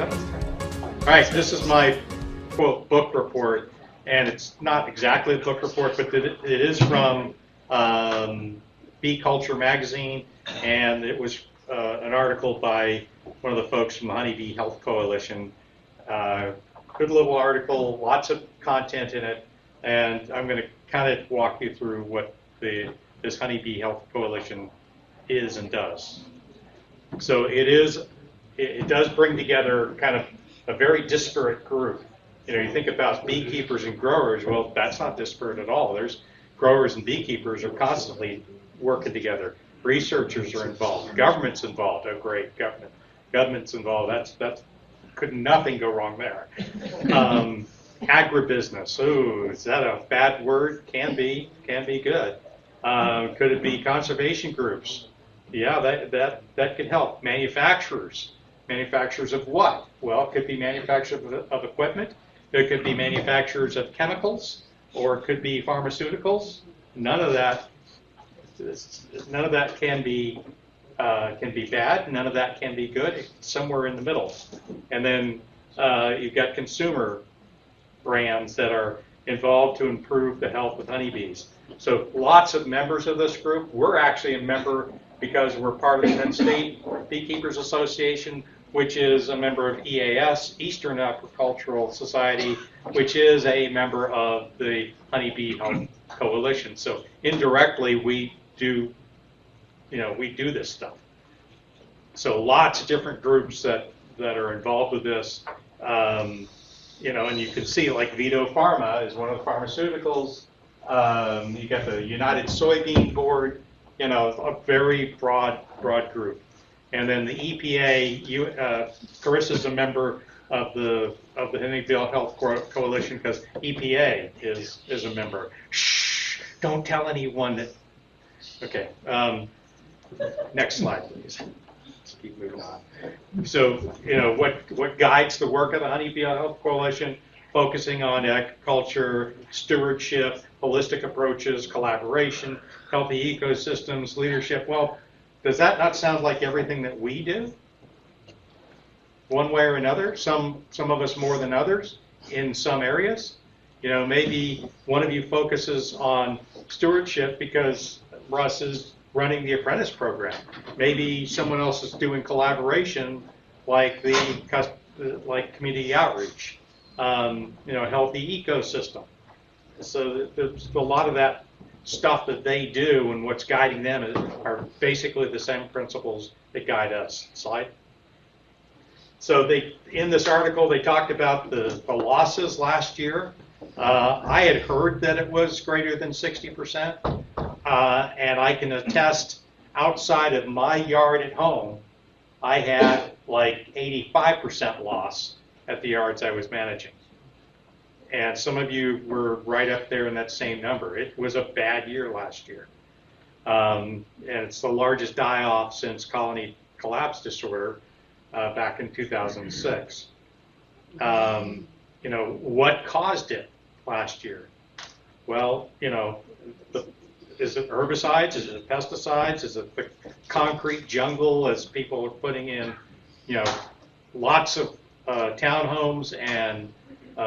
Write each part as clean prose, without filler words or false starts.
All right, so this is my quote book report, and it's not exactly a book report, but it is from Bee Culture magazine, and it was an article by one of the folks from the Honeybee Health Coalition. Good little article, lots of content in it, and I'm going to kind of walk you through what this Honeybee Health Coalition is and does. So it does bring together kind of a very disparate group. You know, you think about beekeepers and growers, well, that's not disparate at all. There's growers and beekeepers are constantly working together. Researchers are involved. Government's involved. Oh, great, government's involved. That's could nothing go wrong there. Agribusiness. Ooh, is that a bad word? Can be good. Could it be conservation groups? Yeah, that could help. Manufacturers. Manufacturers of what? Well, it could be manufacturers of equipment. It could be manufacturers of chemicals, or it could be pharmaceuticals. None of that can be bad. None of that can be good. It's somewhere in the middle. And then you've got consumer brands that are involved to improve the health of honeybees. So lots of members of this group. We're actually a member because we're part of the Penn State Beekeepers Association, which is a member of EAS, Eastern Agricultural Society, which is a member of the Honeybee Health Coalition. So indirectly, we do this stuff. So lots of different groups that are involved with this. And you can see like Vito Pharma is one of the pharmaceuticals. You got the United Soybean Board, a very broad group. And then the EPA, Carissa's a member of the Honeybee Health Coalition because EPA is a member. Shh, don't tell anyone that. Okay, next slide, please. Let's keep moving on. So, what guides the work of the Honeybee Health Coalition? Focusing on agriculture, stewardship, holistic approaches, collaboration, healthy ecosystems, leadership. Well, does that not sound like everything that we do? One way or another, some of us more than others in some areas. Maybe one of you focuses on stewardship because Russ is running the apprentice program. Maybe someone else is doing collaboration like community outreach, healthy ecosystem. So there's a lot of that stuff that they do, and what's guiding them are basically the same principles that guide us. Slide. So in this article, they talked about the losses last year. I had heard that it was greater than 60%, and I can attest outside of my yard at home, I had like 85% loss at the yards I was managing. And some of you were right up there in that same number. It was a bad year last year. And it's the largest die-off since colony collapse disorder back in 2006. What caused it last year? Well, is it herbicides? Is it pesticides? Is it the concrete jungle as people are putting in, lots of townhomes and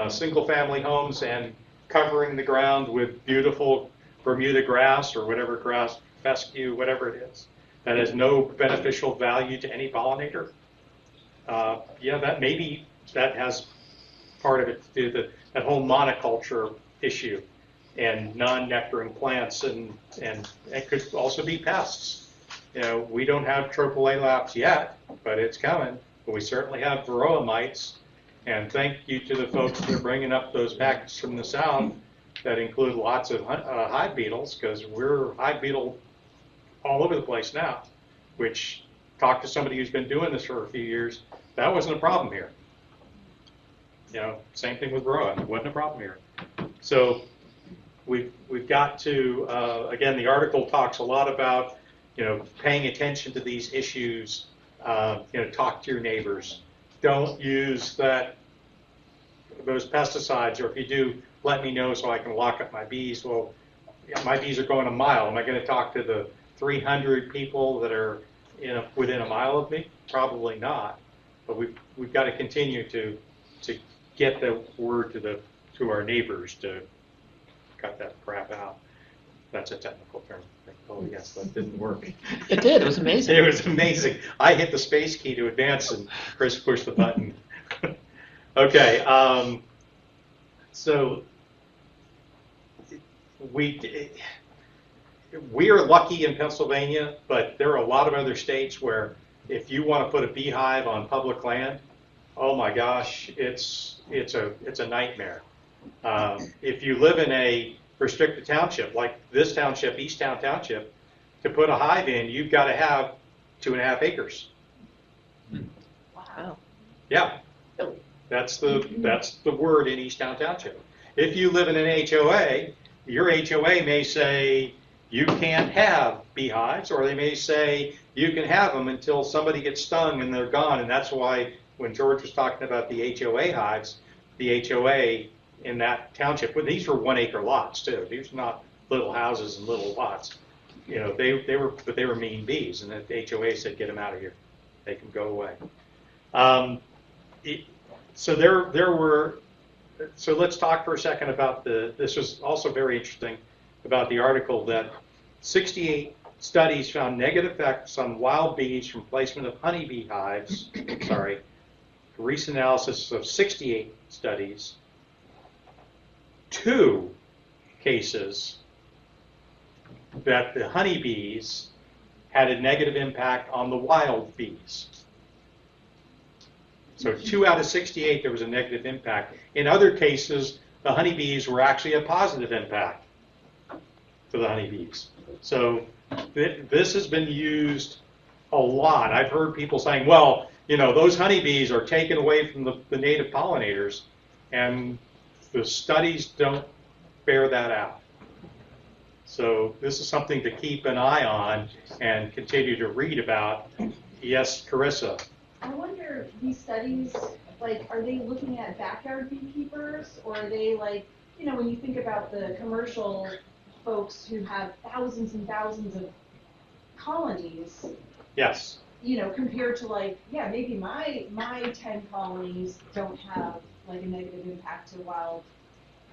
single-family homes and covering the ground with beautiful Bermuda grass or whatever grass, fescue, whatever it is, that has no beneficial value to any pollinator? That has part of it to do that whole monoculture issue and non-nectaring plants, and it could also be pests. We don't have trophoalaps yet, but it's coming. But we certainly have varroa mites. And thank you to the folks that are bringing up those packets from the south that include lots of hive beetles, because we're hive beetle all over the place now, which, talk to somebody who's been doing this for a few years, that wasn't a problem here. Same thing with varroa, it wasn't a problem here. So we've got to, again, the article talks a lot about, paying attention to these issues, talk to your neighbors. Don't use those pesticides, or if you do, let me know so I can lock up my bees. Well, my bees are going a mile. Am I going to talk to the 300 people that are within a mile of me? Probably not. but we've got to continue to get the word to our neighbors to cut that crap out. That's a technical term. Oh yes, that didn't work. It did. It was amazing. It was amazing. I hit the space key to advance, and Chris pushed the button. Okay. So we are lucky in Pennsylvania, but there are a lot of other states where if you want to put a beehive on public land, oh my gosh, it's a nightmare. If you live in a restricted township like this township, Easttown Township, to put a hive in, you've got to have 2.5 acres. Wow. Yeah, that's the word in Easttown Township. If you live in an HOA, your HOA may say you can't have beehives, or they may say you can have them until somebody gets stung and they're gone. And that's why when George was talking about the HOA hives, the HOA in that township, but these were 1 acre lots too. These were not little houses and little lots. You know, they were mean bees, and the HOA said, get them out of here. They can go away. So let's talk for a second about this was also very interesting about the article that 68 studies found negative effects on wild bees from placement of honeybee hives. Recent analysis of 68 studies. 2 cases that the honeybees had a negative impact on the wild bees. So 2 out of 68, there was a negative impact. In other cases, the honeybees were actually a positive impact to the honeybees. So this has been used a lot. I've heard people saying, well, you know, those honeybees are taken away from the native pollinators, and the studies don't bear that out. So this is something to keep an eye on and continue to read about. Yes, Carissa. I wonder, these studies, like, are they looking at backyard beekeepers, or are they like, you know, when you think about the commercial folks who have thousands and thousands of colonies? Yes. You know, compared to like, yeah, maybe my 10 colonies don't have like a negative impact to wild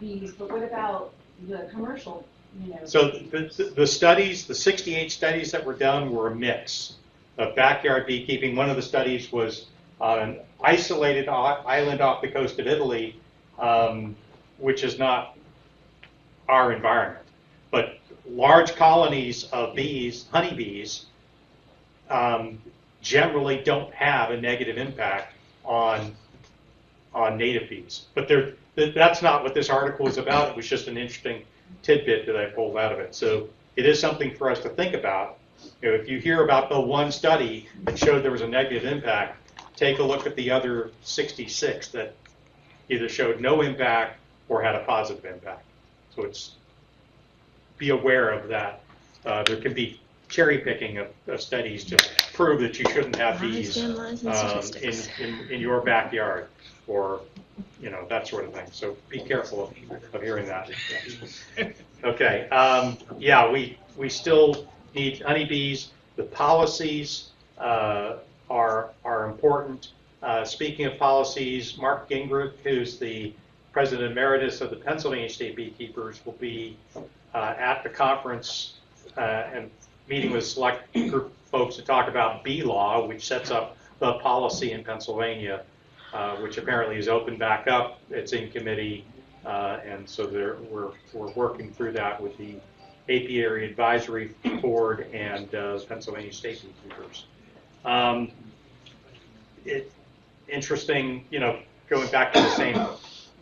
bees, but what about the commercial, you know? So the studies, the 68 studies that were done were a mix of backyard beekeeping. One of the studies was on an isolated island off the coast of Italy, which is not our environment. But large colonies of bees, honeybees, generally don't have a negative impact on native bees. But that's not what this article is about. It was just an interesting tidbit that I pulled out of it. So it is something for us to think about. You know, if you hear about the one study that showed there was a negative impact, take a look at the other 66 that either showed no impact or had a positive impact. So be aware of that. There can be cherry picking of studies to prove that you shouldn't have bees in your backyard, or that sort of thing. So be careful of hearing that. Okay. We still need honeybees. The policies are important. Speaking of policies, Mark Gingrich, who's the president emeritus of the Pennsylvania State Beekeepers, will be at the conference and meeting with select group of folks to talk about bee law, which sets up the policy in Pennsylvania, which apparently is opened back up. It's in committee, and so we're working through that with the Apiary Advisory Board and Pennsylvania State Beekeepers. Interesting, going back to the same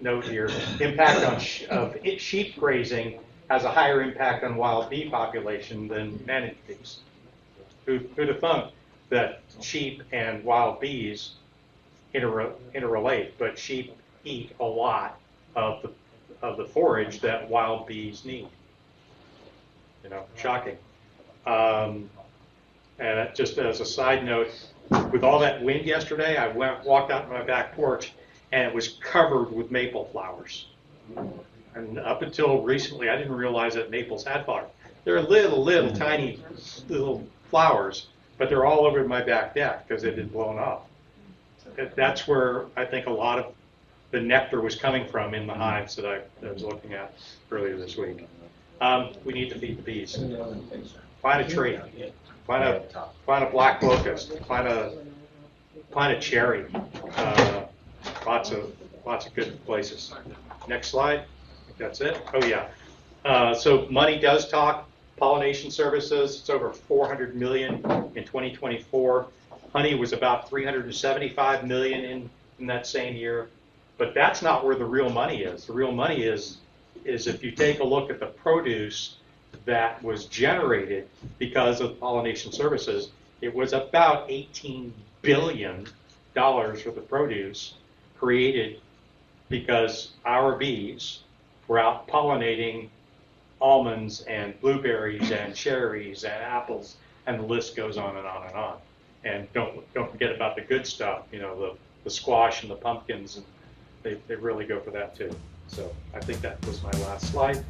note here, impact of sheep grazing has a higher impact on wild bee population than managed bees. Who'd have thunk that sheep and wild bees interrelate, but sheep eat a lot of the forage that wild bees need. Shocking. And just as a side note, with all that wind yesterday, I walked out on my back porch, and it was covered with maple flowers. And up until recently, I didn't realize that maples had flowers. They're little tiny little flowers, but they're all over my back deck because they've been blown off. that's where I think a lot of the nectar was coming from in the hives that I was looking at earlier this week. We need to feed the bees. Find a tree. Find a black locust. Find a cherry. Lots of good places. Next slide. I think that's it. Oh yeah. So money does talk. Pollination services. It's over 400 million in 2024. Honey was about 375 million in that same year. But that's not where the real money is. The real money is if you take a look at the produce that was generated because of pollination services, it was about $18 billion worth of produce created because our bees were out pollinating almonds and blueberries and cherries and apples, and the list goes on and on and on. And don't forget about the good stuff, the squash and the pumpkins, and they really go for that too. So I think that was my last slide.